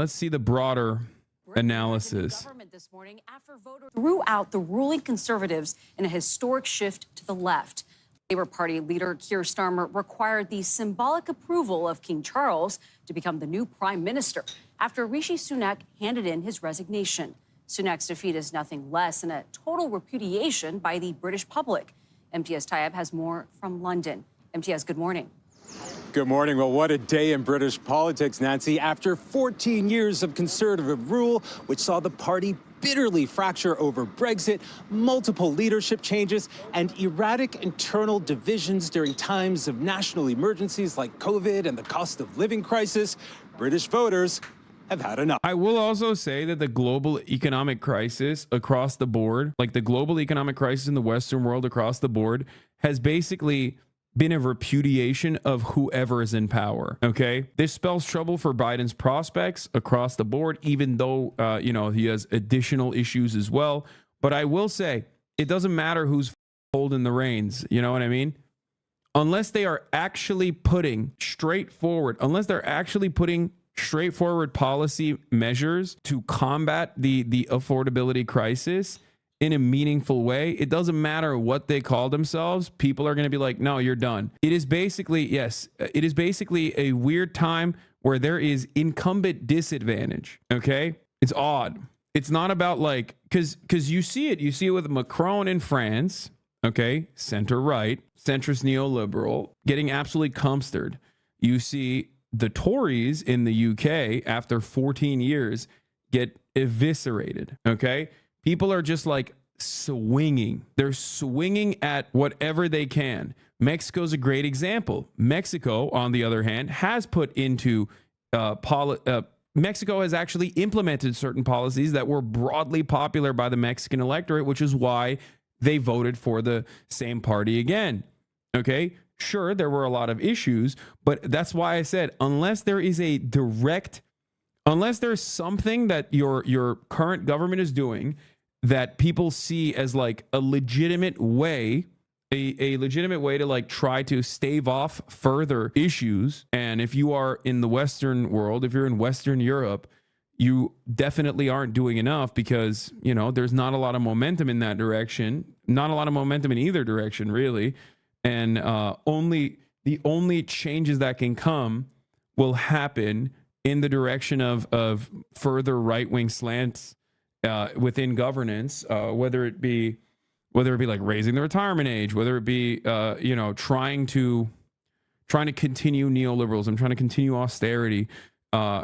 Let's see the broader analysis. Government this morning after voters threw out the ruling Conservatives in a historic shift to the left. Labour Party leader Keir Starmer required the symbolic approval of King Charles to become the new prime minister after Rishi Sunak handed in his resignation. Sunak's defeat is nothing less than a total repudiation by the British public. MTS Tayyab has more from London. MTS, good morning. Good morning. Well, what a day in British politics, Nancy. After 14 years of Conservative rule, which saw the party bitterly fracture over Brexit, multiple leadership changes, and erratic internal divisions during times of national emergencies like COVID and the cost of living crisis, British voters have had enough. I will also say that the global economic crisis across the board, like the global economic crisis in the Western world across the board, has basically been a repudiation of whoever is in power. Okay, this spells trouble for Biden's prospects across the board, even though he has additional issues as well. But I will say it doesn't matter who's holding the reins. You know what I mean? Unless they are actually putting straightforward policy measures to combat the affordability crisis in a meaningful way, it doesn't matter what they call themselves. People are going to be like, no, you're done. It is basically a weird time where there is incumbent disadvantage. Okay, it's odd. It's not about like, because you see it with Macron in France. Okay, center right, centrist neoliberal, getting absolutely cumstered. You see the Tories in the UK after 14 years get eviscerated. Okay, people are just like swinging. They're swinging at whatever they can. Mexico's a great example. Mexico, on the other hand, has put into Mexico has actually implemented certain policies that were broadly popular by the Mexican electorate, which is why they voted for the same party again. Okay, sure, there were a lot of issues, but that's why I said unless there's something that your current government is doing that people see as like a legitimate way to like try to stave off further issues. And if you are in the Western world, if you're in Western Europe, you definitely aren't doing enough because, there's not a lot of momentum in that direction, not a lot of momentum in either direction, really. And the only changes that can come will happen in the direction of further right-wing slants within governance, whether it be like raising the retirement age, whether it be trying to continue neoliberalism, trying to continue austerity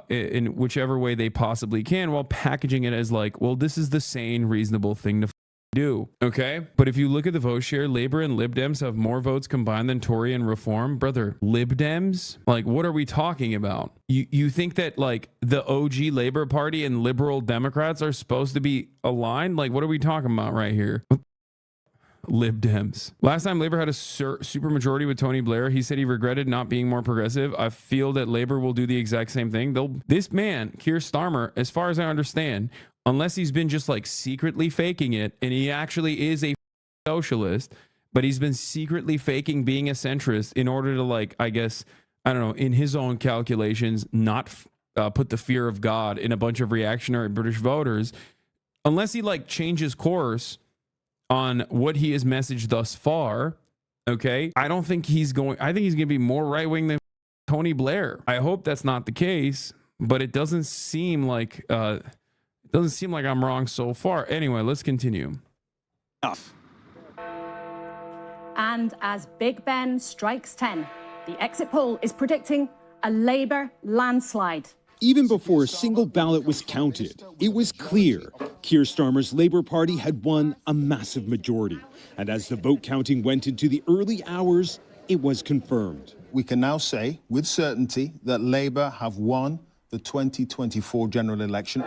in whichever way they possibly can, while packaging it as like, well, this is the sane, reasonable thing to do. Okay, but if you look at the vote share, Labor and Lib Dems have more votes combined than Tory and Reform. Brother, Lib Dems, like, what are we talking about? You think that like the OG Labor Party and liberal Democrats are supposed to be aligned? Like, what are we talking about right here? Lib Dems. Last time Labor had a super majority with Tony Blair, he said he regretted not being more progressive. I feel that Labor will do the exact same thing. This man, Keir Starmer, as far as I understand, unless he's been just like secretly faking it, and he actually is a socialist, but he's been secretly faking being a centrist in order to, like, I guess, I don't know, in his own calculations, not put the fear of God in a bunch of reactionary British voters. Unless he like changes course on what he has messaged thus far, okay, I think he's going to be more right-wing than Tony Blair. I hope that's not the case, but it doesn't seem like I'm wrong so far. Anyway, let's continue. And as Big Ben strikes 10, the exit poll is predicting a Labour landslide. Even before a single ballot was counted, it was clear Keir Starmer's Labour Party had won a massive majority. And as the vote counting went into the early hours, it was confirmed. We can now say with certainty that Labour have won the 2024 general election.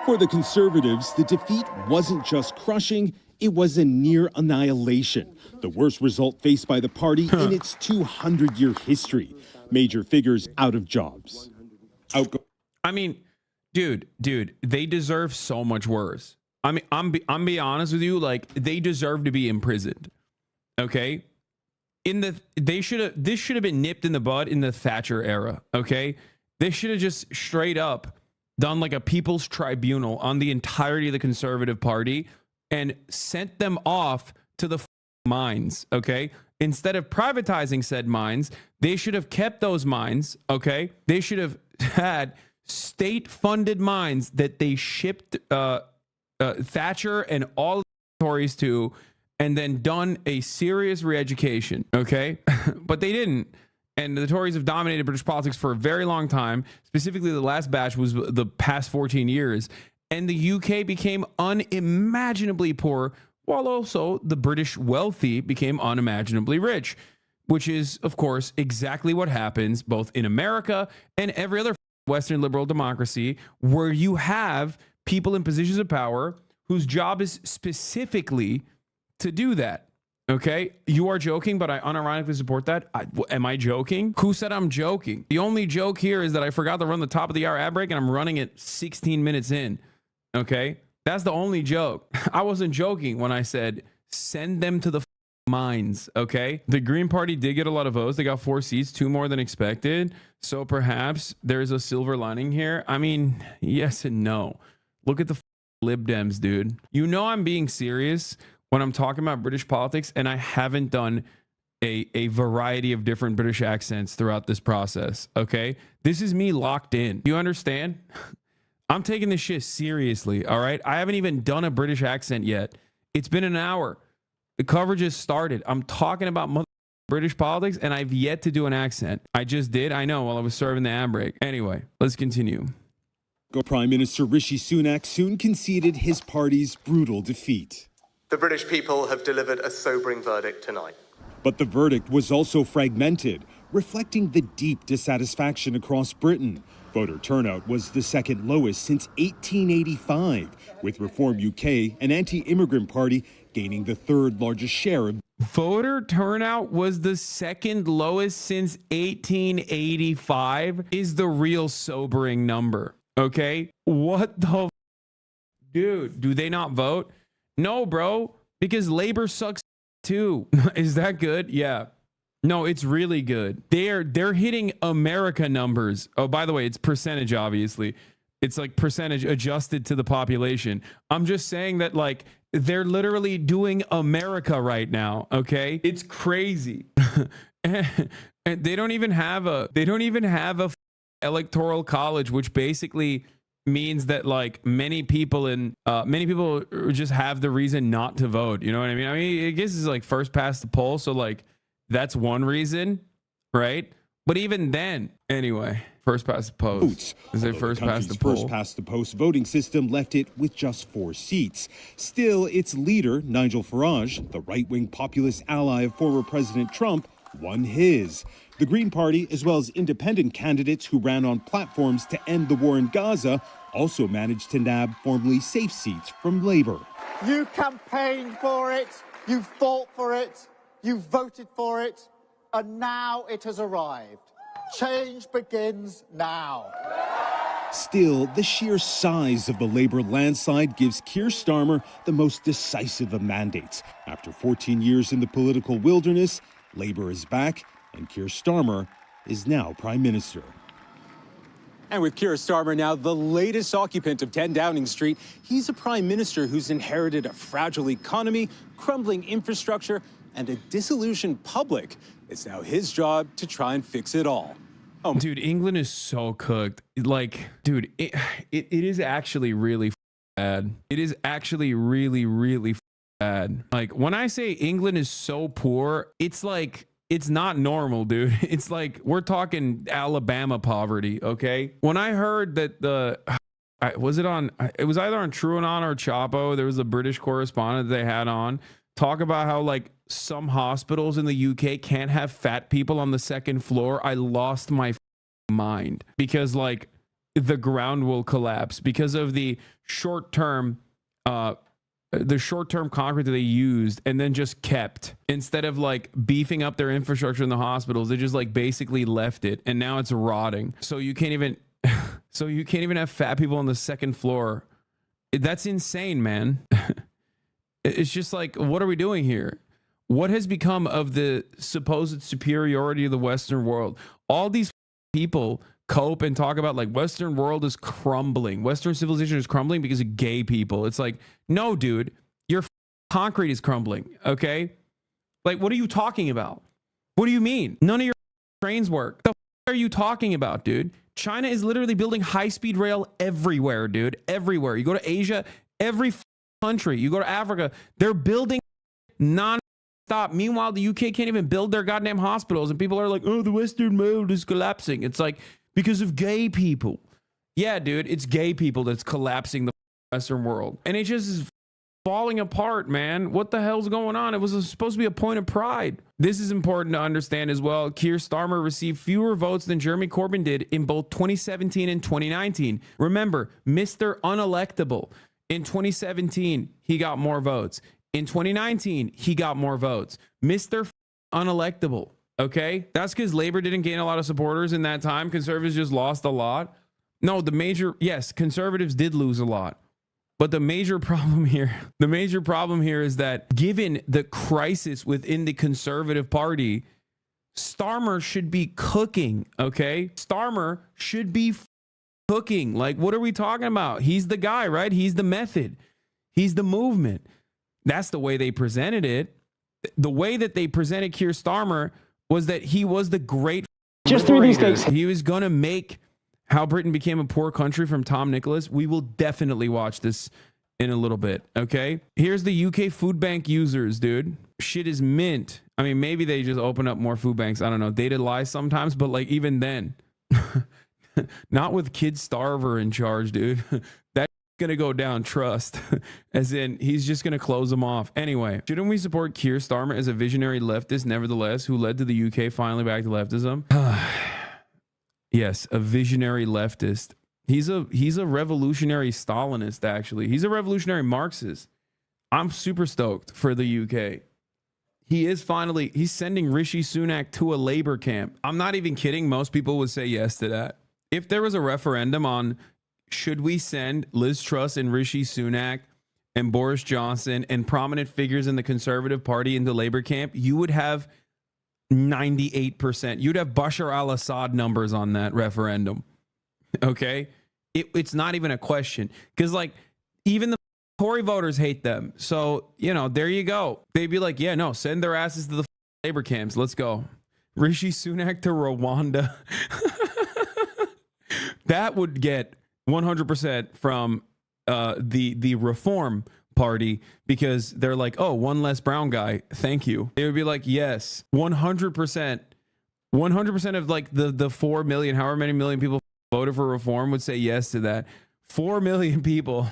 For the Conservatives, the defeat wasn't just crushing, it was a near annihilation. The worst result faced by the party in its 200-year history. Major figures out of jobs. I mean, dude, they deserve so much worse. I mean, I'm being honest with you, like, they deserve to be imprisoned. Okay? This should have been nipped in the bud in the Thatcher era. Okay? They should have just straight up done like a people's tribunal on the entirety of the Conservative Party and sent them off to the mines, okay? Instead of privatizing said mines, they should have kept those mines, okay? They should have had state-funded mines that they shipped Thatcher and all the Tories to, and then done a serious re-education, okay? But they didn't. And the Tories have dominated British politics for a very long time. Specifically, the last batch was the past 14 years. And the UK became unimaginably poor, while also the British wealthy became unimaginably rich, which is, of course, exactly what happens both in America and every other Western liberal democracy, where you have people in positions of power whose job is specifically to do that. Okay, you are joking, but I unironically support that. Am I joking? Who said I'm joking? The only joke here is that I forgot to run the top of the hour ad break and I'm running it 16 minutes in. Okay, that's the only joke. I wasn't joking when I said send them to the mines. Okay, the Green Party did get a lot of votes. They got 4 seats, 2 more than expected. So perhaps there's a silver lining here. I mean, yes and no. Look at the Lib Dems, dude. You know I'm being serious when I'm talking about British politics, and I haven't done a variety of different British accents throughout this process, okay? This is me locked in. You understand? I'm taking this shit seriously, all right? I haven't even done a British accent yet. It's been an hour. The coverage has started. I'm talking about British politics, and I've yet to do an accent. I just did, I know, while I was serving the ad break. Anyway, let's continue. Prime Minister Rishi Sunak soon conceded his party's brutal defeat. The British people have delivered a sobering verdict tonight. But the verdict was also fragmented, reflecting the deep dissatisfaction across Britain. Voter turnout was the second lowest since 1885, with Reform UK, an anti-immigrant party, gaining the third largest share of. Voter turnout was the second lowest since 1885 is the real sobering number, okay? What the dude, do they not vote? No, bro, because Labor sucks too. Is that good? Yeah. No, it's really good. They're hitting America numbers. Oh, by the way, it's percentage, obviously. It's like percentage adjusted to the population. I'm just saying that, like, they're literally doing America right now, okay? It's crazy. And they don't even have a electoral college, which basically means that like many people just have the reason not to vote. You know what I mean? I mean, I guess it's like first past the poll. So like that's one reason, right? But even then, anyway, first past the post. Is it first past the poll? First past the post voting system left it with just 4 seats. Still, its leader, Nigel Farage, the right-wing populist ally of former President Trump, won his. The Green Party, as well as independent candidates who ran on platforms to end the war in Gaza, also managed to nab formerly safe seats from Labour. You campaigned for it, you fought for it, you voted for it, and now it has arrived. Change begins now. Still, the sheer size of the Labour landslide gives Keir Starmer the most decisive of mandates. After 14 years in the political wilderness, Labour is back, and Keir Starmer is now Prime Minister. And with Keir Starmer now the latest occupant of 10 Downing Street, he's a prime minister who's inherited a fragile economy, crumbling infrastructure, and a disillusioned public. It's now his job to try and fix it all. Oh, dude, England is so cooked. Like, dude, it is actually really bad. It is actually really bad. Like, when I say England is so poor, it's like, it's not normal, dude. It's like we're talking Alabama poverty, okay? When I heard that it was either on TrueAnon or Chapo, there was a British correspondent they had on talk about how like some hospitals in the UK can't have fat people on the second floor. I lost my mind because like the ground will collapse because of the short-term concrete that they used and then just kept instead of like beefing up their infrastructure in the hospitals. They just like basically left it and now it's rotting. So you can't even have fat people on the second floor. That's insane, man. It's just like, what are we doing here? What has become of the supposed superiority of the Western world? All these people cope and talk about like Western world is crumbling. Western civilization is crumbling because of gay people. It's like, no, dude, your concrete is crumbling. Okay. Like, what are you talking about? What do you mean? None of your trains work. The are you talking about, dude? China is literally building high-speed rail everywhere, dude. Everywhere. You go to Asia, every country. You go to Africa, they're building non-stop. Meanwhile, the UK can't even build their goddamn hospitals, and people are like, oh, the Western world is collapsing. It's like, because of gay people. Yeah, dude, it's gay people that's collapsing the Western world. And it just is falling apart, man. What the hell's going on? It was supposed to be a point of pride. This is important to understand as well. Keir Starmer received fewer votes than Jeremy Corbyn did in both 2017 and 2019. Remember, Mr. Unelectable. In 2017, he got more votes. In 2019, he got more votes. Mr. Unelectable. Okay? That's because Labour didn't gain a lot of supporters in that time. Conservatives just lost a lot. No, yes, conservatives did lose a lot. But the major problem here is that given the crisis within the Conservative Party, Starmer should be cooking, okay? Starmer should be cooking. Like, what are we talking about? He's the guy, right? He's the method. He's the movement. That's the way they presented it. The way that they presented Keir Starmer was that he was the great just through these days. He was going to make How Britain Became a Poor Country from Tom Nicholas. We will definitely watch this in a little bit, okay? Here's the UK food bank users, dude. Shit is mint. I mean, maybe they just open up more food banks. I don't know. Data lies sometimes, but like even then, not with Kid Starver in charge, dude. That's going to go down, trust. As in, he's just going to close them off. Anyway, shouldn't we support Keir Starmer as a visionary leftist, nevertheless, who led to the UK finally back to leftism? Yes, a visionary leftist. He's a revolutionary Stalinist, actually. He's a revolutionary Marxist. I'm super stoked for the UK. He's sending Rishi Sunak to a labor camp. I'm not even kidding. Most people would say yes to that. If there was a referendum on should we send Liz Truss and Rishi Sunak and Boris Johnson and prominent figures in the Conservative Party into labor camp, you would have 98%. You'd have Bashar al-Assad numbers on that referendum. Okay? It's not even a question. Because, like, even the Tory voters hate them. So, you know, there you go. They'd be like, yeah, no, send their asses to the labor camps. Let's go. Rishi Sunak to Rwanda. That would get 100% from the Reform Party, because they're like, oh, one less brown guy, thank you. They would be like, yes, 100% of like the 4 million, however many million people voted for Reform would say yes to that. 4 million people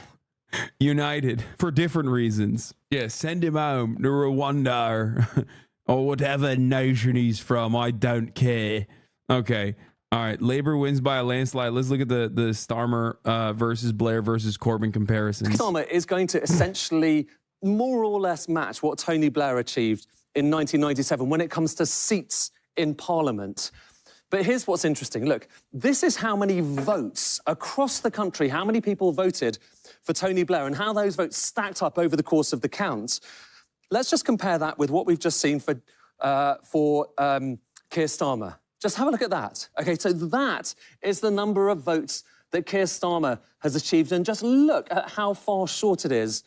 united for different reasons. Yeah, send him home to Rwanda or whatever nation he's from. I don't care. Okay. All right. Labour wins by a landslide. Let's look at the Starmer versus Blair versus Corbyn comparisons. Starmer is going to essentially more or less match what Tony Blair achieved in 1997 when it comes to seats in Parliament. But here's what's interesting. Look, this is how many votes across the country, how many people voted for Tony Blair and how those votes stacked up over the course of the count. Let's just compare that with what we've just seen for Keir Starmer. Just have a look at that. Okay, so that is the number of votes that Keir Starmer has achieved. And just look at how far short it is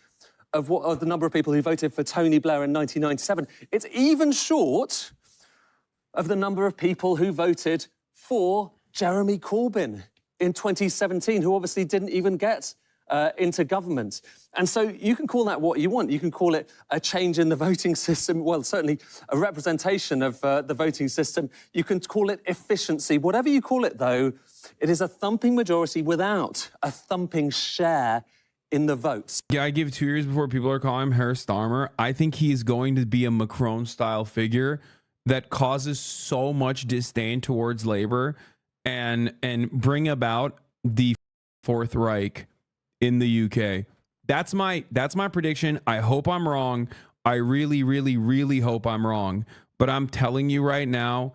of the number of people who voted for Tony Blair in 1997. It's even short of the number of people who voted for Jeremy Corbyn in 2017, who obviously didn't even get into government. And so you can call that what you want. You can call it a change in the voting system. Well, certainly a representation of the voting system. You can call it efficiency. Whatever you call it, though, it is a thumping majority without a thumping share in the votes. Yeah, I give 2 years before people are calling him Herr Starmer. I think he's going to be a Macron-style figure that causes so much disdain towards Labour and bring about the Fourth Reich in the UK. That's my prediction. I hope I'm wrong. I really, really, really hope I'm wrong. But I'm telling you right now,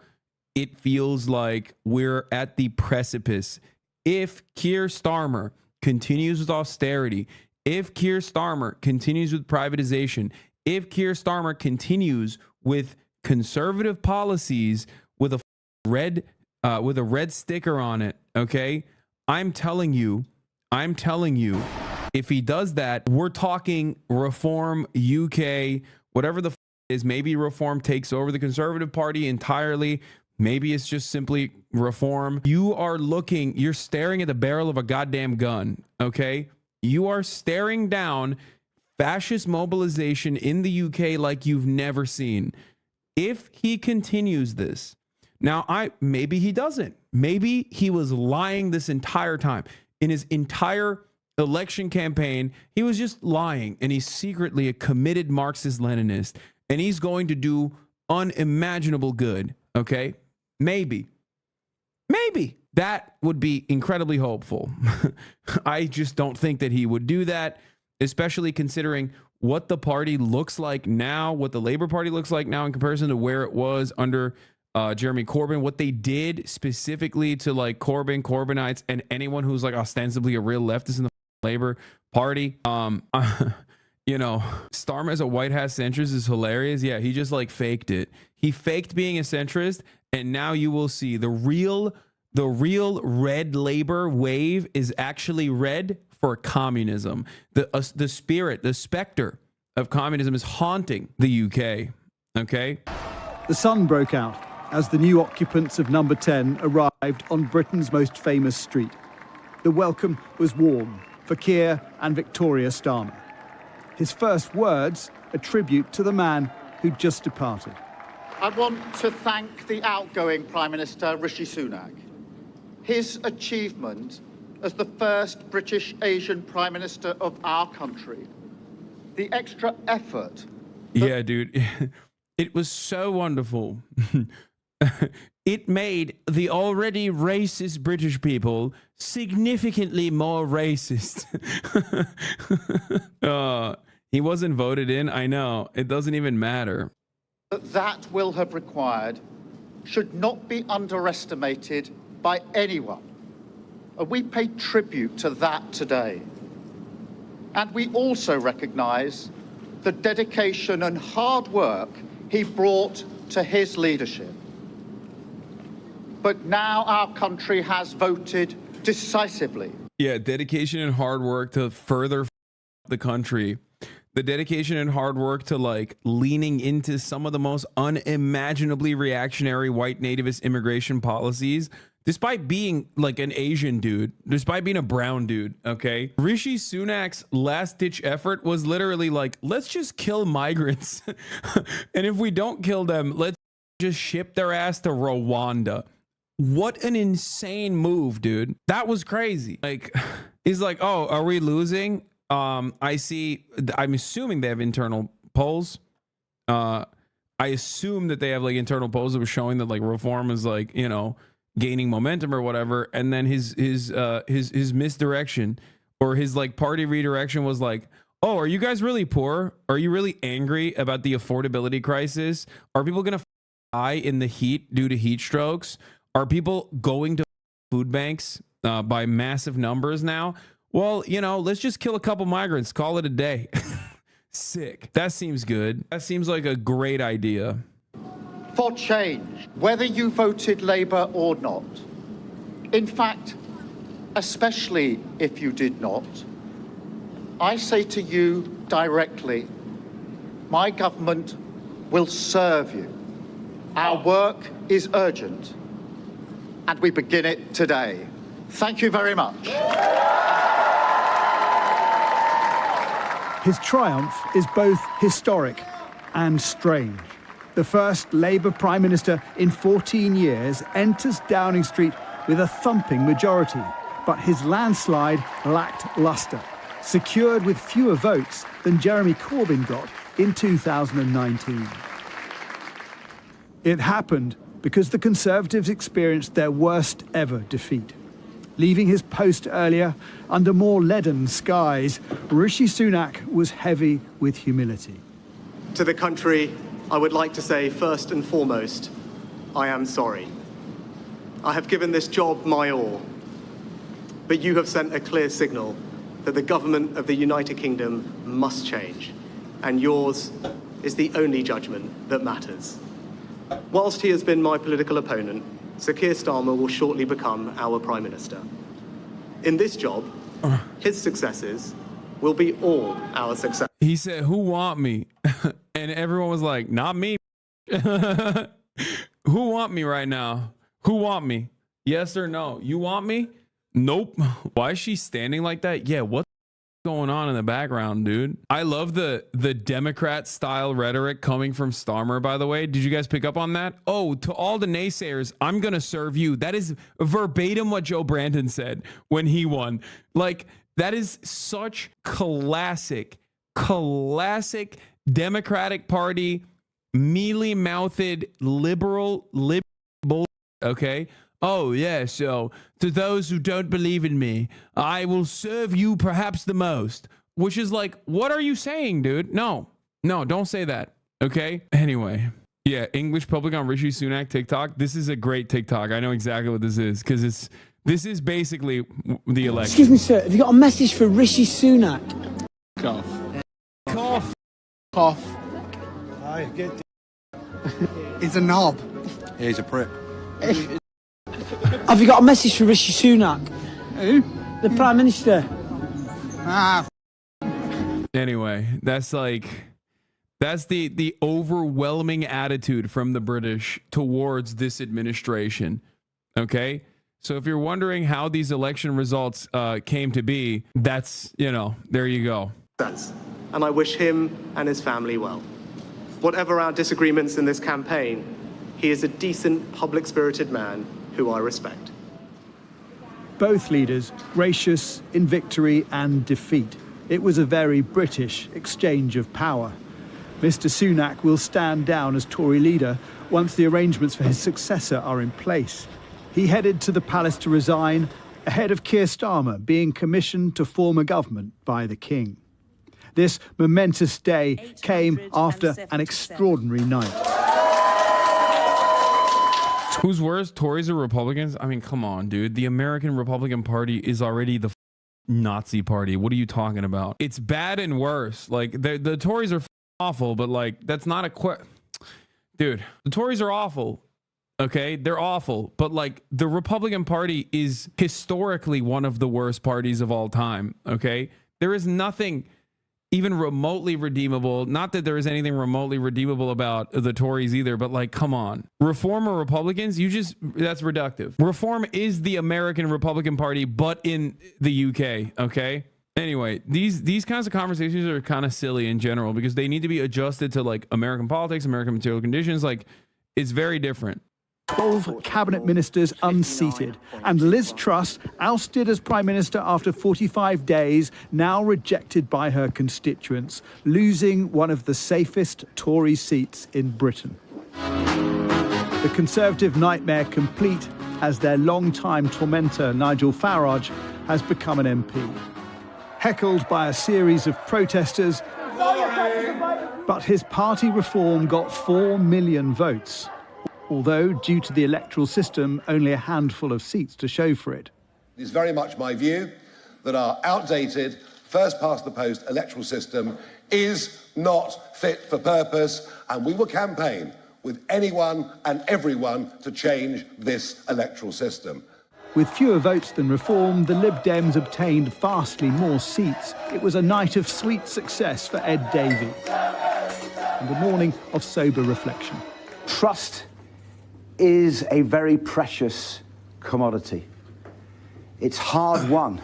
it feels like we're at the precipice. If Keir Starmer continues with austerity, if Keir Starmer continues with privatization, if Keir Starmer continues with conservative policies with a red sticker on it, Okay. I'm telling you, if he does that, we're talking Reform UK, whatever the is. Maybe Reform takes over the Conservative Party entirely. Maybe it's just simply Reform. You're staring at the barrel of a goddamn gun. Okay. You are staring down fascist mobilization in the UK like you've never seen. If he continues this, now maybe he doesn't. Maybe he was lying this entire time. In his entire election campaign, he was just lying, and he's secretly a committed Marxist-Leninist, and he's going to do unimaginable good. Okay? Maybe. That would be incredibly hopeful. I just don't think that he would do that, especially considering what the party looks like now, what the Labour Party looks like now in comparison to where it was under Jeremy Corbyn, what they did specifically to like Corbynites and anyone who's like ostensibly a real leftist in the Labour Party. You know, Starmer as a white hat centrist is hilarious. Yeah, he just like faked it. He faked being a centrist, and now you will see the real red Labour wave is actually red for communism. The specter of communism is haunting the UK. Okay. The sun broke out as the new occupants of number 10 arrived on Britain's most famous street. The welcome was warm for Keir and Victoria Starmer. His first words, a tribute to the man who'd just departed. I want to thank the outgoing Prime Minister, Rishi Sunak. His achievement as the first British Asian Prime Minister of our country, the extra effort. Yeah, dude. It was so wonderful. It made the already racist British people significantly more racist. He wasn't voted in. I know. It doesn't even matter. That will have required should not be underestimated by anyone. We pay tribute to that today. And we also recognise the dedication and hard work he brought to his leadership. But now our country has voted decisively. Yeah, dedication and hard work to further the country. The dedication and hard work to like leaning into some of the most unimaginably reactionary white nativist immigration policies, despite being like an Asian dude, despite being a brown dude. Okay. Rishi Sunak's last ditch effort was literally like, let's just kill migrants. And if we don't kill them, let's just ship their ass to Rwanda. What an insane move, dude. That was crazy. Like, he's like, oh, are we losing? I'm assuming they have internal polls. I assume that they have like internal polls that were showing that like Reform is like, you know, gaining momentum or whatever. And then his misdirection or his like party redirection was like, oh, are you guys really poor? Are you really angry about the affordability crisis? Are people going to die in the heat due to heat strokes? Are people going to food banks by massive numbers now? Well, you know, let's just kill a couple migrants. Call it a day. Sick. That seems good. That seems like a great idea. For change, whether you voted Labour or not. In fact, especially if you did not, I say to you directly, my government will serve you. Our work is urgent, and we begin it today. Thank you very much. His triumph is both historic and strange. The first Labour Prime Minister in 14 years enters Downing Street with a thumping majority, but his landslide lacked lustre, secured with fewer votes than Jeremy Corbyn got in 2019. It happened because the Conservatives experienced their worst ever defeat. Leaving his post earlier under more leaden skies, Rishi Sunak was heavy with humility. To the country, I would like to say first and foremost, I am sorry. I have given this job my all, but you have sent a clear signal that the government of the United Kingdom must change, and yours is the only judgment that matters. Whilst he has been my political opponent, so Keir Starmer will shortly become our Prime Minister. In this job, his successes will be all our success. He said, "Who want me?" And everyone was like, "Not me." Who want me right now? Who want me? Yes or no? You want me? Nope. Why is she standing like that? Yeah, what's going on in the background, dude? I love the Democrat style rhetoric coming from Starmer, by the way. Did you guys pick up on that? Oh, to all the naysayers, I'm gonna serve you. That is verbatim what Joe Brandon said when he won. Like, that is such classic Democratic Party mealy-mouthed liberal, okay? Oh, yeah, so to those who don't believe in me, I will serve you perhaps the most. Which is like, what are you saying, dude? No, don't say that, okay? Anyway, yeah, English public on Rishi Sunak TikTok. This is a great TikTok. I know exactly what this is, because this is basically the election. Excuse me, sir, have you got a message for Rishi Sunak? Cough. Cough. Cough. I get He's a knob. Yeah, he's a prick. Have you got a message for Rishi Sunak? Who? The Prime Minister. Anyway, that's the overwhelming attitude from the British towards this administration. Okay? So if you're wondering how these election results came to be, that's, there you go. And I wish him and his family well. Whatever our disagreements in this campaign, he is a decent, public-spirited man who I respect. Both leaders gracious in victory and defeat. It was a very British exchange of power. Mr. Sunak will stand down as Tory leader once the arrangements for his successor are in place. He headed to the palace to resign ahead of Keir Starmer being commissioned to form a government by the King. This momentous day came after an extraordinary night. Who's worse, Tories or Republicans? I mean, come on, dude. The American Republican Party is already the Nazi party. What are you talking about? It's bad and worse. Like, the Tories are awful, but like, that's not a dude, the Tories are awful. Okay, they're awful, but like, the Republican Party is historically one of the worst parties of all time. Okay, there is nothing even remotely redeemable. Not that there is anything remotely redeemable about the Tories either, but like, come on. Reform or Republicans, that's reductive. Reform is the American Republican Party, but in the UK, okay? Anyway, these kinds of conversations are kind of silly in general because they need to be adjusted to like American politics, American material conditions. Like, it's very different. 12 cabinet ministers unseated, and Liz Truss, ousted as Prime Minister after 45 days, now rejected by her constituents, losing one of the safest Tory seats in Britain. The Conservative nightmare complete as their long-time tormentor Nigel Farage has become an MP. Heckled by a series of protesters, but his party reform got 4 million votes. Although, due to the electoral system, only a handful of seats to show for it. It is very much my view that our outdated, first-past-the-post electoral system is not fit for purpose, and we will campaign with anyone and everyone to change this electoral system. With fewer votes than Reform, the Lib Dems obtained vastly more seats. It was a night of sweet success for Ed Davey, and a morning of sober reflection. Trust is a very precious commodity. It's hard won.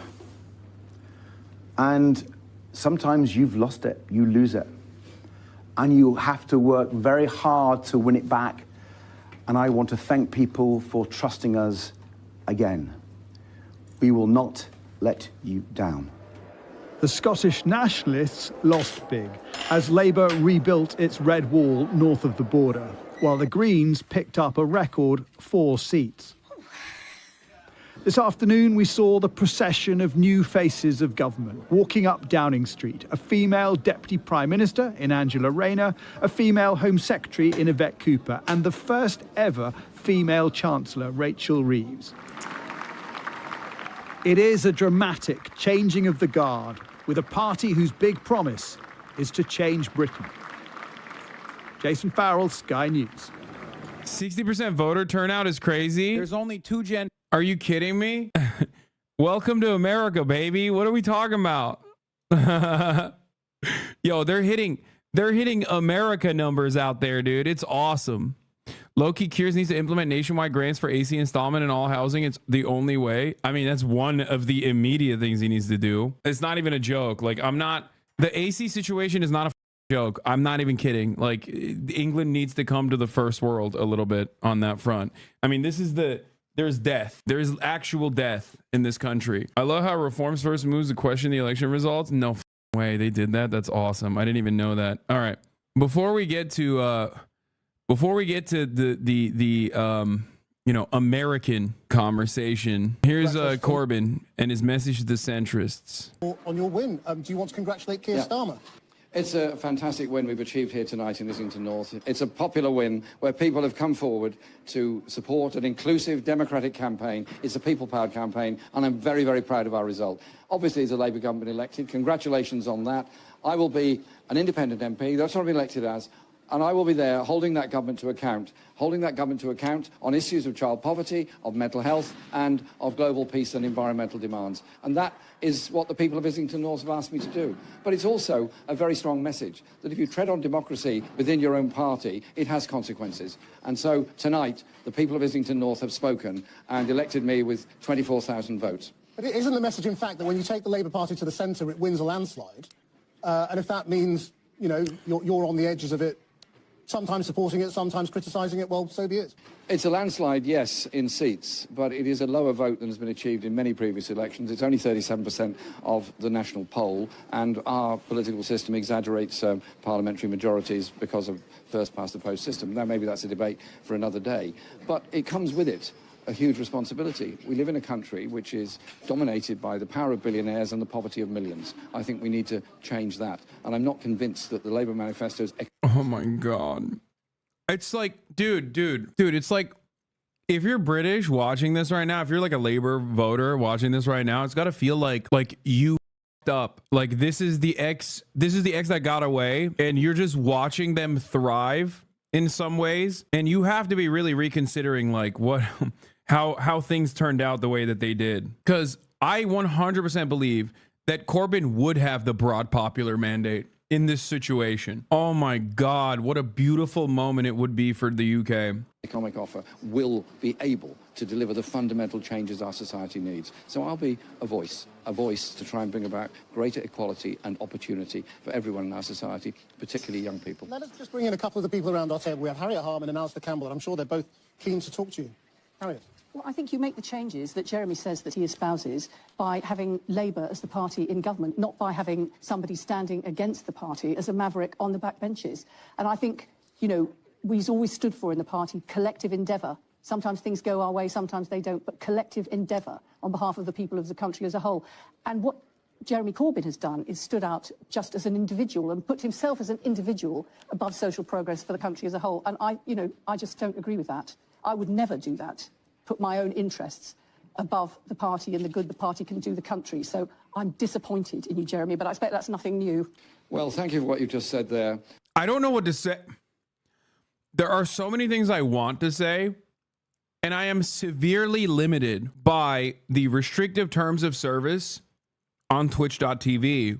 And sometimes you've lost it, you lose it. And you have to work very hard to win it back. And I want to thank people for trusting us again. We will not let you down. The Scottish nationalists lost big as Labour rebuilt its red wall north of the border, while the Greens picked up a record 4 seats. This afternoon, we saw the procession of new faces of government walking up Downing Street. A female Deputy Prime Minister in Angela Rayner, a female Home Secretary in Yvette Cooper, and the first ever female Chancellor, Rachel Reeves. It is a dramatic changing of the guard, with a party whose big promise is to change Britain. Jason Farrell, Sky News. 60% voter turnout is crazy. There's only 2 genders. Are you kidding me? Welcome to America, baby. What are we talking about? Yo, they're hitting America numbers out there, dude. It's awesome. Low-key Cures needs to implement nationwide grants for AC installment and all housing. It's the only way. I mean, that's one of the immediate things he needs to do. It's not even a joke. Like, the AC situation is not a joke. I'm not even kidding. Like, England needs to come to the first world a little bit on that front. I mean, there's death. There's actual death in this country. I love how Reforms First moves to question the election results. No way they did that. That's awesome. I didn't even know that. All right. Before we get to the American conversation, here's Corbyn and his message to the centrists. On your win, do you want to congratulate Keir Starmer? It's a fantastic win we've achieved here tonight in Islington North. It's a popular win where people have come forward to support an inclusive democratic campaign. It's a people-powered campaign, and I'm very, very proud of our result. Obviously, as a Labour government elected, congratulations on that. I will be an independent MP. That's what I've been elected as. And I will be there holding that government to account on issues of child poverty, of mental health, and of global peace and environmental demands. And that is what the people of Islington North have asked me to do. But it's also a very strong message that if you tread on democracy within your own party, it has consequences. And so tonight, the people of Islington North have spoken and elected me with 24,000 votes. But isn't the message, in fact, that when you take the Labour Party to the centre, it wins a landslide? And if that means, you're on the edges of it, sometimes supporting it, sometimes criticising it, well, so be it. It's a landslide, yes, in seats, but it is a lower vote than has been achieved in many previous elections. It's only 37% of the national poll, and our political system exaggerates parliamentary majorities because of first-past-the-post system. Now, maybe that's a debate for another day, but it comes with it a huge responsibility. We live in a country which is dominated by the power of billionaires and the poverty of millions. I think we need to change that, and I'm not convinced that the Labour manifesto's... Oh my God. It's like, dude, it's like, if you're British watching this right now, if you're like a Labour voter watching this right now, it's got to feel like you up. Like, this is the ex that got away, and you're just watching them thrive in some ways, and you have to be really reconsidering like how things turned out the way that they did. Because I 100% believe that Corbyn would have the broad popular mandate in this situation. Oh my God, what a beautiful moment it would be for the UK. Economic offer will be able to deliver the fundamental changes our society needs. So I'll be a voice to try and bring about greater equality and opportunity for everyone in our society, particularly young people. Let us just bring in a couple of the people around our table. We have Harriet Harman and Alistair Campbell, and I'm sure they're both keen to talk to you. Harriet. Well, I think you make the changes that Jeremy says that he espouses by having Labour as the party in government, not by having somebody standing against the party as a maverick on the backbenches. And I think, we've always stood for in the party collective endeavour. Sometimes things go our way, sometimes they don't, but collective endeavour on behalf of the people of the country as a whole. And what Jeremy Corbyn has done is stood out just as an individual and put himself as an individual above social progress for the country as a whole. And I just don't agree with that. I would never do that. Put my own interests above the party and the good the party can do the country. So I'm disappointed in you, Jeremy, but I expect that's nothing new. Well, thank you for what you've just said there. I don't know what to say. There are so many things I want to say, and I am severely limited by the restrictive terms of service on twitch.tv.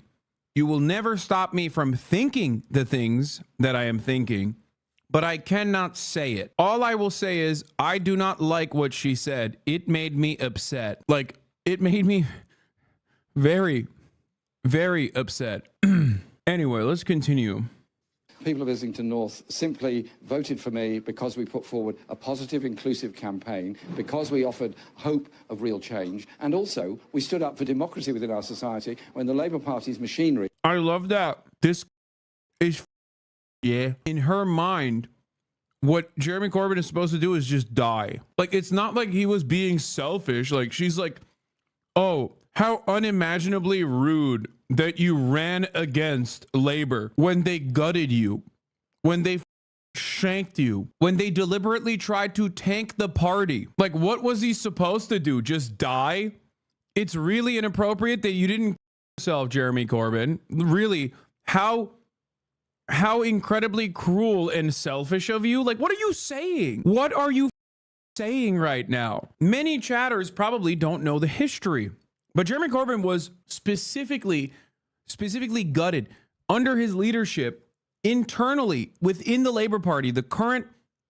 You will never stop me from thinking the things that I am thinking, but I cannot say it. All I will say is I do not like what she said. It made me upset. Like, it made me very, very upset. Anyway, let's continue. People of Islington North simply voted for me because we put forward a positive, inclusive campaign, because we offered hope of real change, and also we stood up for democracy within our society when the Labour Party's machinery... I love that. This is... Yeah. In her mind, what Jeremy Corbyn is supposed to do is just die. Like, it's not like he was being selfish. Like, she's like, oh, how unimaginably rude that you ran against Labour when they gutted you, when they shanked you, when they deliberately tried to tank the party. Like, what was he supposed to do? Just die? It's really inappropriate that you didn't yourself, Jeremy Corbyn. Really, how how incredibly cruel and selfish of you. Like, what are you saying? What are you saying right now? Many chatters probably don't know the history, but Jeremy Corbyn was specifically gutted under his leadership internally within the Labour Party. The current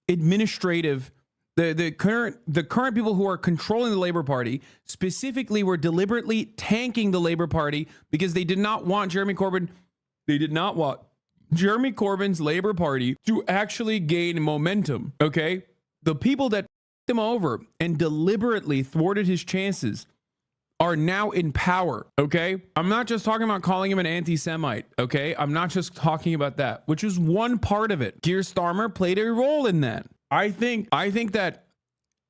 administrative, the current people who are controlling the Labour Party specifically were deliberately tanking the Labour Party because they did not want Jeremy Corbyn. They did not want Jeremy Corbyn's Labour Party to actually gain momentum. Okay, the people that him over and deliberately thwarted his chances are now in power. Okay, I'm not just talking about calling him an anti-Semite. Okay, I'm not just talking about that, which is one part of it. Keir Starmer played a role in that. I think that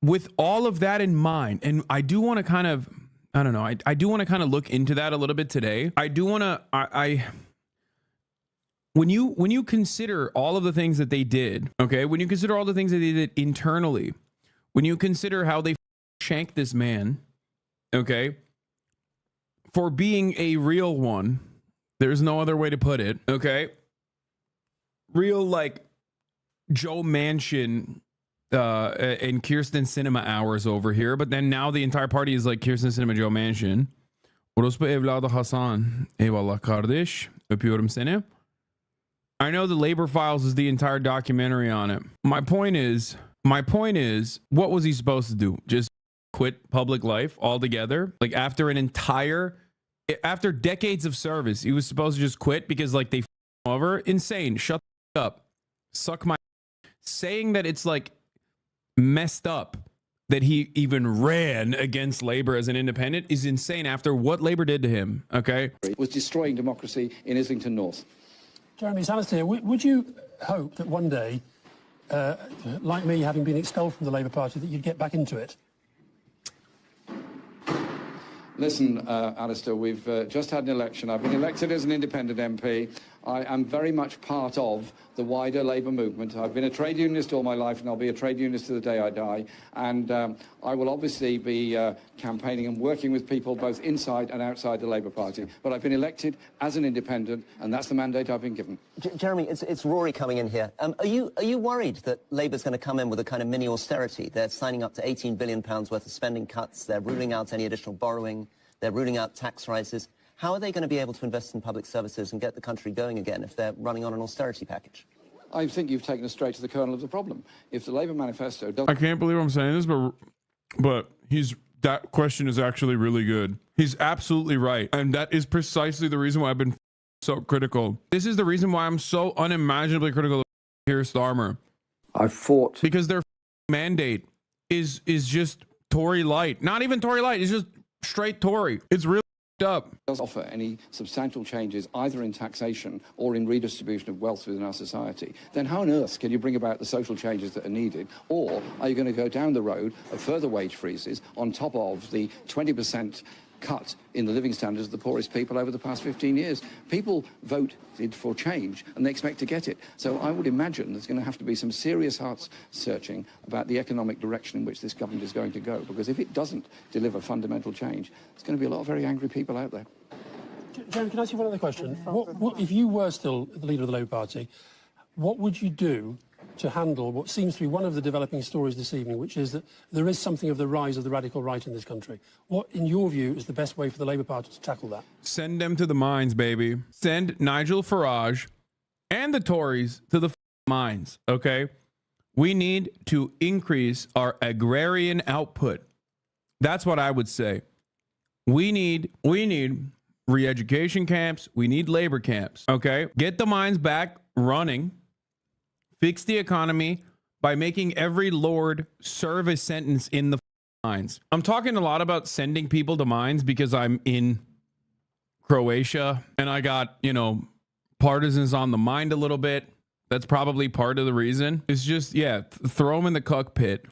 with all of that in mind, and I do want to kind of, I don't know, I do want to kind of look into that a little bit today. I do want to, when you consider all of the things that they did, okay, when you consider all the things that they did internally, when you consider how they shanked this man, okay, for being a real one, there's no other way to put it, okay, real like Joe Manchin and Kirsten Sinema hours over here, but then now the entire party is like Kirsten Sinema, Joe Manchin. Orospu evladı Hasan. Eyvallah kardeş. Öpüyorum seni. I know the Labor Files is the entire documentary on it. My point is, what was he supposed to do? Just quit public life altogether? Like after decades of service, he was supposed to just quit because like they f*** him over? Insane. Shut up. Suck my... Saying that it's like messed up that he even ran against Labor as an independent is insane after what Labor did to him, okay? It was destroying democracy in Islington North. Jeremy, it's Alistair. Would you hope that one day, like me, having been expelled from the Labour Party, that you'd get back into it? Listen, Alistair, we've just had an election. I've been elected as an independent MP. I am very much part of the wider Labour movement. I've been a trade unionist all my life, and I'll be a trade unionist to the day I die. And I will obviously be campaigning and working with people both inside and outside the Labour Party. But I've been elected as an independent, and that's the mandate I've been given. Jeremy, it's Rory coming in here. Are you worried that Labour's going to come in with a kind of mini austerity? They're signing up to £18 billion worth of spending cuts. They're ruling out any additional borrowing. They're ruling out tax rises. How are they going to be able to invest in public services and get the country going again if they're running on an austerity package? I think you've taken us straight to the kernel of the problem. If the Labour manifesto doesn't... I can't believe I'm saying this, but that question is actually really good. He's absolutely right. And that is precisely the reason why I've been so critical. This is the reason why I'm so unimaginably critical of Keir Starmer. I fought... Because their mandate is just Tory light. Not even Tory light. It's just straight Tory. It's really up. Does offer any substantial changes either in taxation or in redistribution of wealth within our society, then how on earth can you bring about the social changes that are needed? Or are you going to go down the road of further wage freezes on top of the 20% cut in the living standards of the poorest people over the past 15 years? People voted for change and they expect to get it. So I would imagine there's going to have to be some serious heart searching about the economic direction in which this government is going to go, because if it doesn't deliver fundamental change, there's going to be a lot of very angry people out there. Jeremy, can I ask you one other question? What, if you were still the leader of the Labour Party, what would you do to handle what seems to be one of the developing stories this evening, which is that there is something of the rise of the radical right in this country? What, in your view, is the best way for the Labour Party to tackle that? Send them to the mines, baby. Send Nigel Farage and the Tories to the mines, okay? We need to increase our agrarian output. That's what I would say. We need re-education camps. We need labor camps, okay? Get the mines back running. Fix the economy by making every lord serve a sentence in the mines. I'm talking a lot about sending people to mines because I'm in Croatia and I got, partisans on the mind a little bit. That's probably part of the reason. It's just, throw them in the cuck pit.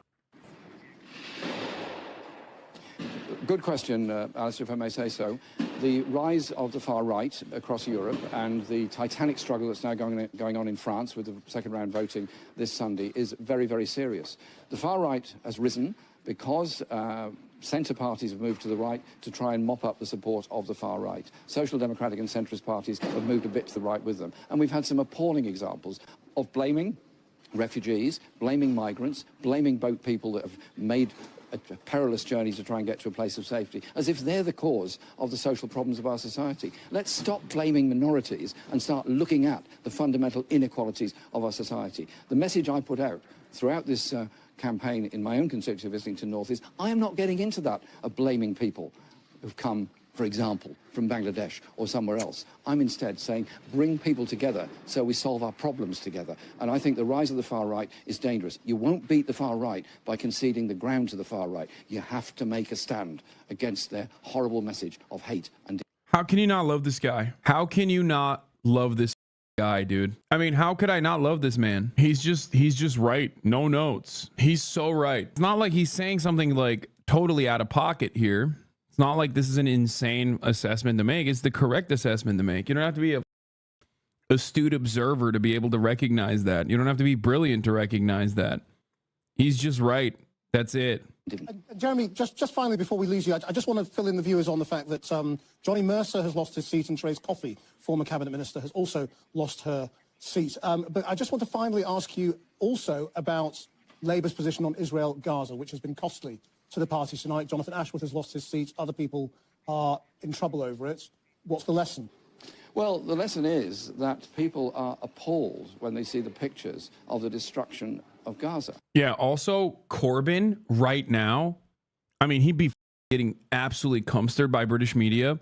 Good question, Alistair, if I may say so. The rise of the far right across Europe and the titanic struggle that's now going on in France with the second round voting this Sunday is very, very serious. The far right has risen because centre parties have moved to the right to try and mop up the support of the far right. Social democratic and centrist parties have moved a bit to the right with them. And we've had some appalling examples of blaming refugees, blaming migrants, blaming boat people that have made a perilous journey to try and get to a place of safety, as if they're the cause of the social problems of our society. Let's stop blaming minorities and start looking at the fundamental inequalities of our society. The message I put out throughout this campaign in my own constituency of Islington North is I am not getting into that of blaming people who've come, for example, from Bangladesh or somewhere else. I'm instead saying bring people together so we solve our problems together. And I think the rise of the far right is dangerous. You won't beat the far right by conceding the ground to the far right. You have to make a stand against their horrible message of hate and... How can you not love this guy? How can you not love this guy, dude? I mean, how could I not love this man? He's just right. No notes. He's so right. It's not like he's saying something like totally out of pocket here. It's not like this is an insane assessment to make. It's the correct assessment to make. You don't have to be a astute observer to be able to recognize that. You don't have to be brilliant to recognize that. He's just right. That's it. Jeremy, just finally before we lose you, I just want to fill in the viewers on the fact that Johnny Mercer has lost his seat and Therese Coffey, former cabinet minister, has also lost her seat. But I just want to finally ask you also about Labour's position on Israel-Gaza, which has been costly to the party tonight. Jonathan Ashworth has lost his seat. Other people are in trouble over it. What's the lesson? Well, the lesson is that people are appalled when they see the pictures of the destruction of Gaza. Yeah, also Corbyn right now, I mean, he'd be getting absolutely cumstered by British media,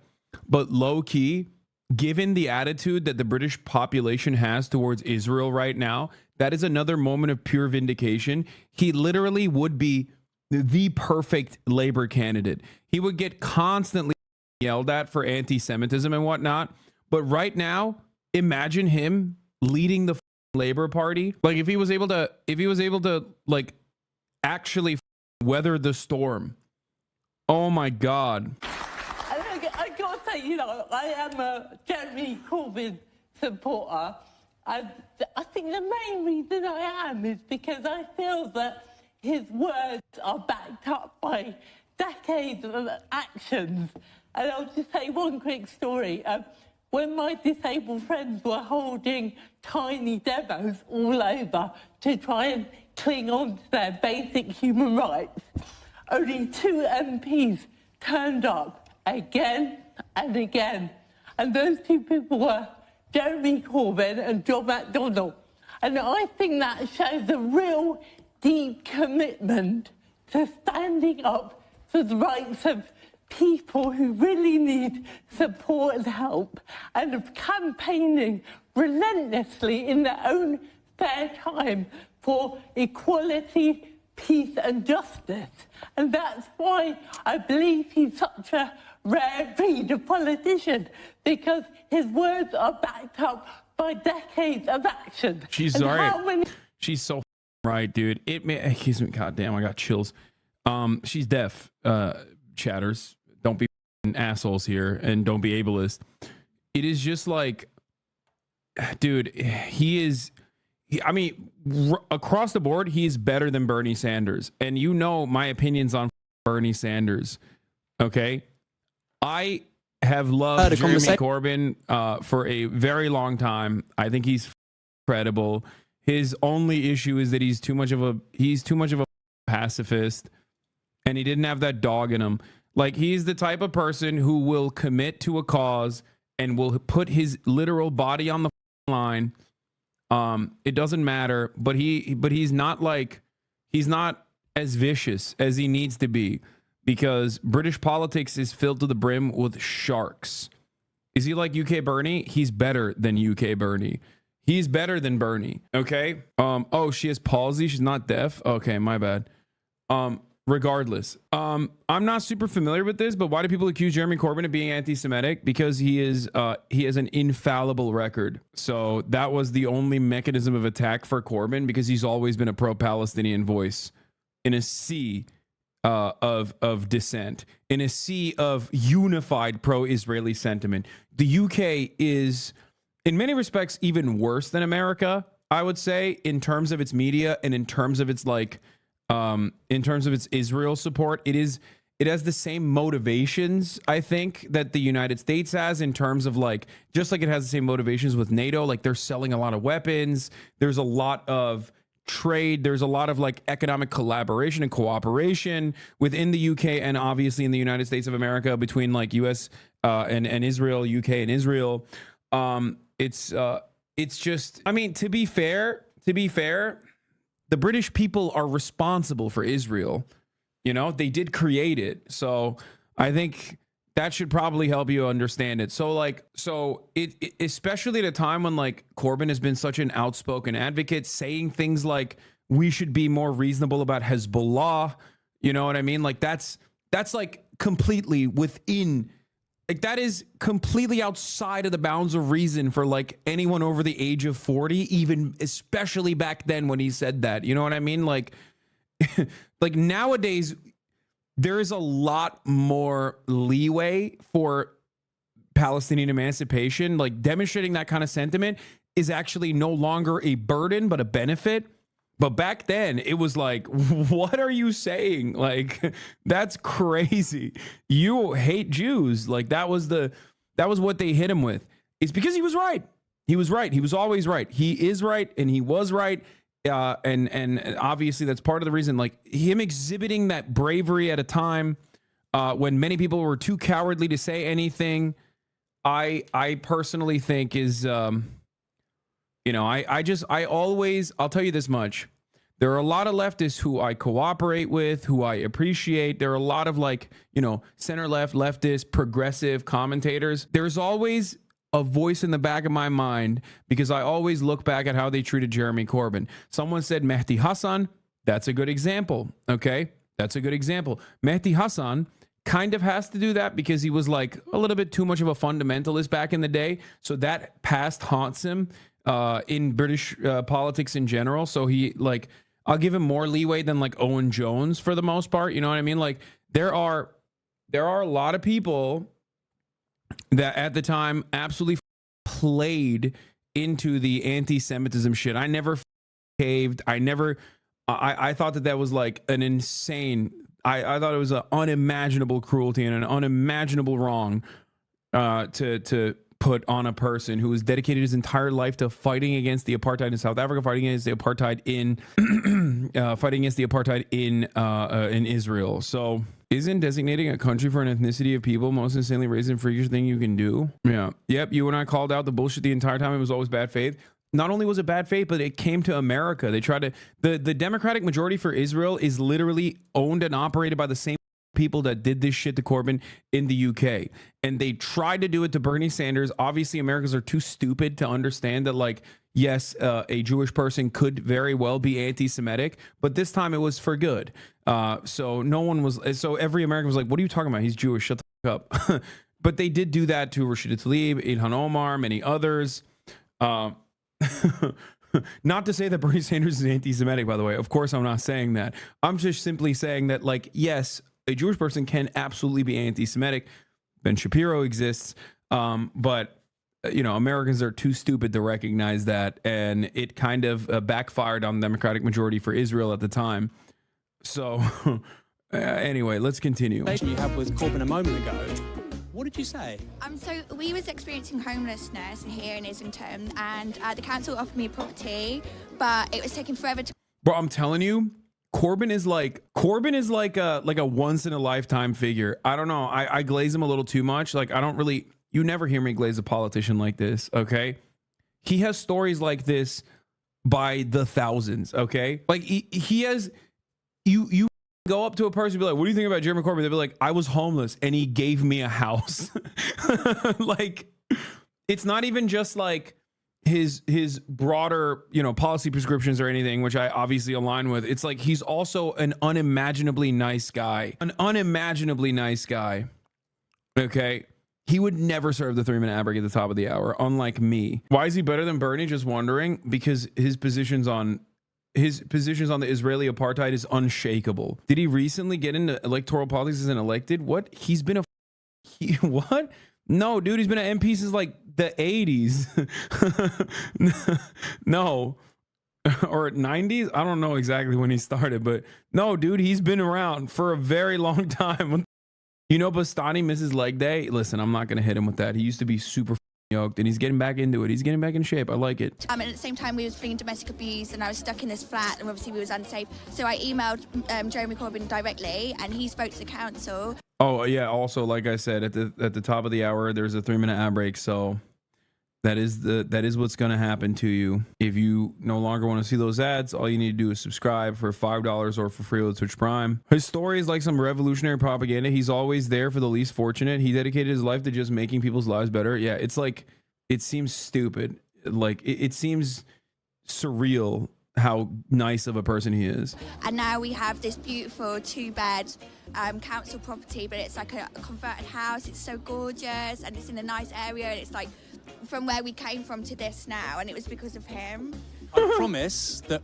but low-key, given the attitude that the British population has towards Israel right now, that is another moment of pure vindication. He literally would be the perfect Labour candidate. He would get constantly yelled at for anti-Semitism and whatnot. But right now, imagine him leading the Labour Party. Like if he was able to like actually weather the storm. Oh my God. I got to say, you know, I am a Jeremy Corbyn supporter. I think the main reason I am is because I feel that his words are backed up by decades of actions. And I'll just say one quick story. When my disabled friends were holding tiny demos all over to try and cling on to their basic human rights, only 2 MPs turned up again and again. And those 2 people were Jeremy Corbyn and John McDonnell. And I think that shows a real deep commitment to standing up for the rights of people who really need support and help, and of campaigning relentlessly in their own spare time for equality, peace and justice. And that's why I believe he's such a rare breed of politician, because his words are backed up by decades of action. She's right. She's so right, dude. Excuse me. God damn, I got chills. She's deaf. Chatters. Don't be assholes here, and don't be ableist. It is just like, dude, I mean, across the board, he's better than Bernie Sanders. And you know my opinions on Bernie Sanders. Okay? I have loved Jeremy Corbyn for a very long time. I think he's credible. His only issue is that he's too much of a pacifist, and he didn't have that dog in him. Like, he's the type of person who will commit to a cause and will put his literal body on the line. It doesn't matter, but he's not as vicious as he needs to be, because British politics is filled to the brim with sharks. Is he like UK Bernie? He's better than UK Bernie. He's better than Bernie. Okay. Oh, she has palsy. She's not deaf. Okay, my bad. Regardless, I'm not super familiar with this, but why do people accuse Jeremy Corbyn of being anti-Semitic? Because he has an infallible record. So that was the only mechanism of attack for Corbyn, because he's always been a pro-Palestinian voice in a sea of dissent, in a sea of unified pro-Israeli sentiment. The UK is, in many respects, even worse than America, I would say, in terms of its media and in terms of its in terms of its Israel support. It it has the same motivations, I think, that the United States has, in terms of like, just like it has the same motivations with NATO. Like, they're selling a lot of weapons. There's a lot of trade. There's a lot of like economic collaboration and cooperation within the UK and obviously in the United States of America, between like US and Israel, UK and Israel. It's just, I mean, to be fair, the British people are responsible for Israel. You know, they did create it. So I think that should probably help you understand it. So like, especially at a time when like Corbyn has been such an outspoken advocate, saying things like we should be more reasonable about Hezbollah. You know what I mean? Like that's like completely within, like that is completely outside of the bounds of reason for like anyone over the age of 40, even especially back then when he said that. You know what I mean? Like, like nowadays, there is a lot more leeway for Palestinian emancipation. Like, demonstrating that kind of sentiment is actually no longer a burden, but a benefit. But back then, it was like, what are you saying? Like, that's crazy. You hate Jews. Like, that was what they hit him with. It's because he was right. He was right. He was always right. He is right, and he was right. And obviously that's part of the reason, like him exhibiting that bravery at a time when many people were too cowardly to say anything, I personally think is, I'll tell you this much. There are a lot of leftists who I cooperate with, who I appreciate. There are a lot of like, center left, leftist, progressive commentators. There's always a voice in the back of my mind because I always look back at how they treated Jeremy Corbyn. Someone said Mehdi Hasan. That's a good example. Okay. That's a good example. Mehdi Hasan kind of has to do that because he was like a little bit too much of a fundamentalist back in the day. So that past haunts him in British politics in general. So he like, I'll give him more leeway than like Owen Jones for the most part. You know what I mean? Like there are a lot of people that at the time absolutely played into the anti-Semitism shit. I never caved. I thought that was like an insane, I thought it was an unimaginable cruelty and an unimaginable wrong to put on a person who has dedicated his entire life to fighting against the apartheid in South Africa, fighting against the apartheid in Israel. So isn't designating a country for an ethnicity of people most insanely racist and freakish thing you can do? Yeah. Yep. You and I called out the bullshit the entire time. It was always bad faith. Not only was it bad faith, but it came to America. They tried to, the Democratic majority for Israel is literally owned and operated by the same people that did this shit to Corbyn in the UK. And they tried to do it to Bernie Sanders. Obviously, Americans are too stupid to understand that, like, yes, a Jewish person could very well be anti-Semitic, but this time it was for good. So every American was like, what are you talking about? He's Jewish. Shut the fuck up. But they did do that to Rashida Tlaib, Ilhan Omar, many others. Not to say that Bernie Sanders is anti-Semitic, by the way. Of course, I'm not saying that. I'm just simply saying that, like, yes, a Jewish person can absolutely be anti-Semitic. Ben Shapiro exists. But, Americans are too stupid to recognize that. And it kind of backfired on the Democratic majority for Israel at the time. So anyway, let's continue. You had with Corbyn a moment ago. What did you say? So we was experiencing homelessness here in Islington, and the council offered me a property, but it was taking forever to. Bro, I'm telling you, Corbyn is like a once in a lifetime figure. I don't know. I glaze him a little too much. Like, you never hear me glaze a politician like this. Okay. He has stories like this by the thousands. Okay. Like he has, you go up to a person and be like, what do you think about Jeremy Corbyn? They'll be like, I was homeless and he gave me a house. Like, it's not even just like his broader, policy prescriptions or anything, which I obviously align with. It's like, he's also an unimaginably nice guy. Okay. He would never serve the 3-minute ad break at the top of the hour, unlike me. Why is he better than Bernie? Just wondering. Because his positions on the Israeli apartheid is unshakable. Did he recently get into electoral politics as an elected? What? He's been what? No, dude, he's been an MP since like the 80s. No. Or 90s? I don't know exactly when he started, but no, dude, he's been around for a very long time. You know, Bastani misses leg day. Listen, I'm not going to hit him with that. He used to be super yoked, and he's getting back into it. He's getting back in shape. I like it. And at the same time, we was fleeing domestic abuse, and I was stuck in this flat, and obviously we was unsafe. So I emailed Jeremy Corbyn directly, and he spoke to the council. Oh yeah. Also, like I said at the top of the hour, there's a 3-minute ad break. So that is what's going to happen to you if you no longer want to see those ads. All you need to do is subscribe for $5 or for free with Twitch Prime. His story is like some revolutionary propaganda. He's always there for the least fortunate. He dedicated his life to just making people's lives better. Yeah, it's like, it seems stupid. Like it seems surreal how nice of a person he is. And now we have this beautiful 2-bed council property, but it's like a converted house. It's so gorgeous, and it's in a nice area, and it's like from where we came from to this now, and it was because of him. I promise that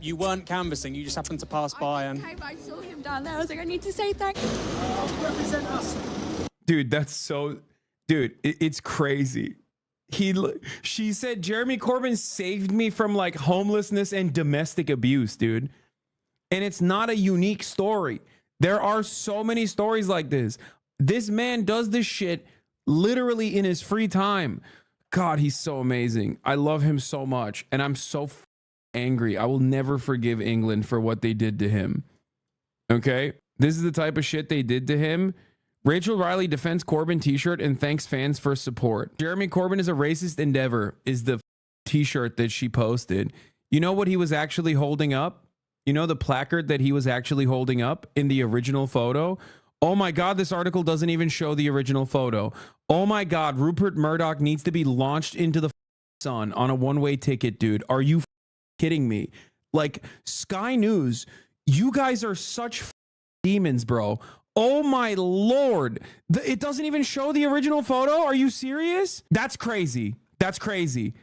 you weren't canvassing, you just happened to pass by and... I saw him down there, I was like, I need to say thank you. Represent us. Dude, that's so... Dude, it's crazy. She said, Jeremy Corbyn saved me from like homelessness and domestic abuse, dude. And it's not a unique story. There are so many stories like this. This man does this shit literally in his free time. God, he's so amazing. I love him so much. And I'm so angry. I will never forgive England for what they did to him. Okay? This is the type of shit they did to him. Rachel Riley defends Corbyn t-shirt and thanks fans for support. Jeremy Corbyn is a racist endeavor is the t-shirt that she posted. You know what he was actually holding up? You know the placard that he was actually holding up in the original photo? Oh my God, this article doesn't even show the original photo. Oh my God, Rupert Murdoch needs to be launched into the sun on a one-way ticket, dude. Are you kidding me? Like, Sky News, you guys are such demons, bro. Oh my Lord. It doesn't even show the original photo? Are you serious? That's crazy. That's crazy.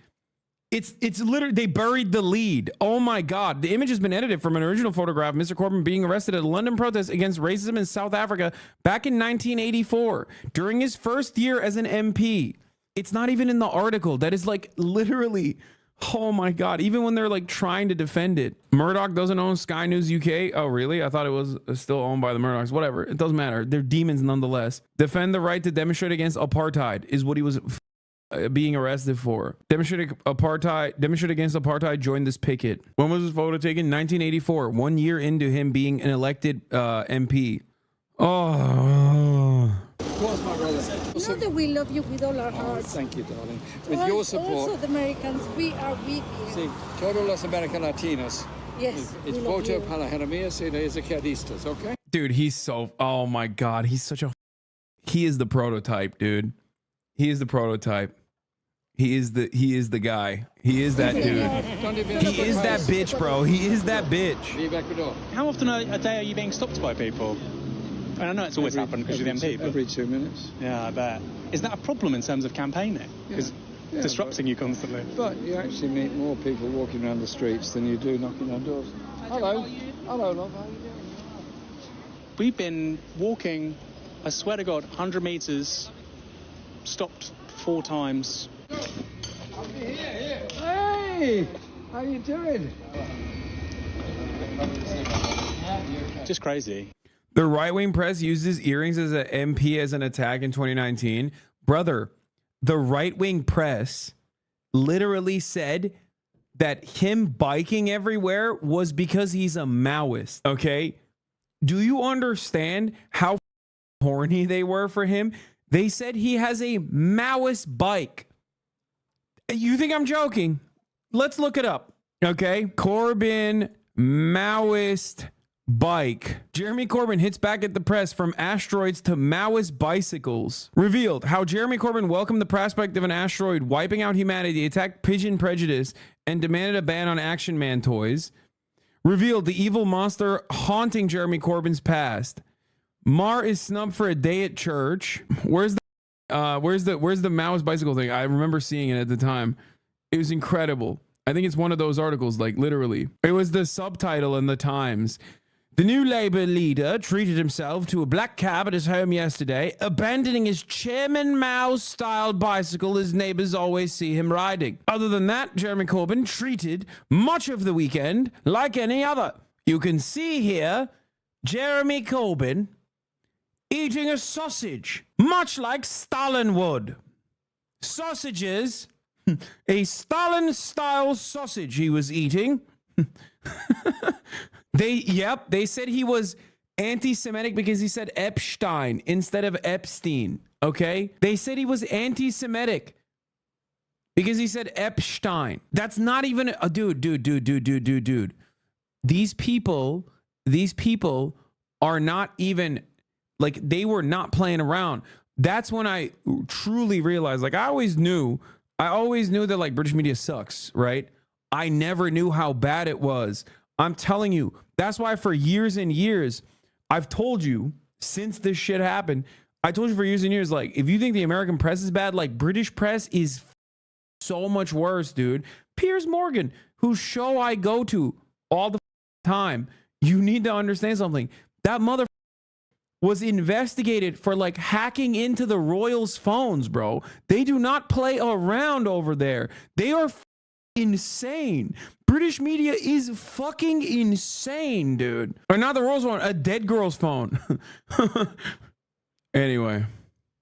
It's literally, they buried the lead. Oh my God. The image has been edited from an original photograph of Mr. Corbyn being arrested at a London protest against racism in South Africa back in 1984 during his first year as an MP. It's not even in the article. That is like literally, oh my God. Even when they're like trying to defend it. Murdoch doesn't own Sky News UK. Oh, really? I thought it was still owned by the Murdochs. Whatever. It doesn't matter. They're demons nonetheless. Defend the right to demonstrate against apartheid is what he was being arrested for. Demonstrate against apartheid, joined this picket. When was his photo taken? 1984, 1 year into him being an elected MP. Oh. What's my brother? You know that we love you with all our hearts. Thank you, darling. With your support. Also the Americans, we are with you. Sí, todos los American Latinos. Yes, It's voto para Jeremías y los izquierdistas, okay? Dude, he's so, oh my God. He's such a, he is the prototype, dude. He is the prototype. He is the guy. He is that dude. He is that bitch, bro. He is that bitch. How often a day are you being stopped by people? And I know it's always happened because you're the MP. But Every 2 minutes. yeah, I bet. Is that a problem in terms of campaigning? Because disrupting you constantly. But you actually meet more people walking around the streets than you do knocking on doors. Hello. Hello, love. How are you doing? We've been walking, I swear to God, 100 metres, stopped 4 times. Hey! How you doing? Just crazy. The right-wing press uses earrings as an MP as an attack in 2019. Brother, the right-wing press literally said that him biking everywhere was because he's a Maoist, okay? Do you understand how horny they were for him? They said he has a Maoist bike. You think I'm joking? Let's look it up, okay? Corbyn Maoist bike. Jeremy Corbyn hits back at the press from asteroids to Maoist bicycles. Revealed how Jeremy Corbyn welcomed the prospect of an asteroid wiping out humanity, attacked pigeon prejudice, and demanded a ban on Action Man toys. Revealed the evil monster haunting Jeremy Corbyn's past. Mar is snubbed for a day at church. Where's the Maoist bicycle thing? I remember seeing it at the time. It was incredible. I think it's one of those articles, like literally. It was the subtitle in the Times. The new Labour leader treated himself to a black cab at his home yesterday, abandoning his Chairman Mao-styled bicycle his neighbours always see him riding. Other than that, Jeremy Corbyn treated much of the weekend like any other. You can see here Jeremy Corbyn eating a sausage, much like Stalin would. Sausages, a Stalin-style sausage he was eating. They said he was anti-Semitic because he said Epstein instead of Epstein, okay? They said he was anti-Semitic because he said Epstein. That's not even a dude. These people are not even, like, they were not playing around. That's when I truly realized, like, I always knew that, like, British media sucks, right? I never knew how bad it was. I'm telling you, that's why for years and years, I've told you since this shit happened, I told you for years and years, like, if you think the American press is bad, like, British press is so much worse, dude. Piers Morgan, whose show I go to all the time, you need to understand something. That mother was investigated for, like, hacking into the royals' phones, bro. They do not play around over there. They are insane. British media is fucking insane, dude. Or not the royals' phone, a dead girl's phone. Anyway.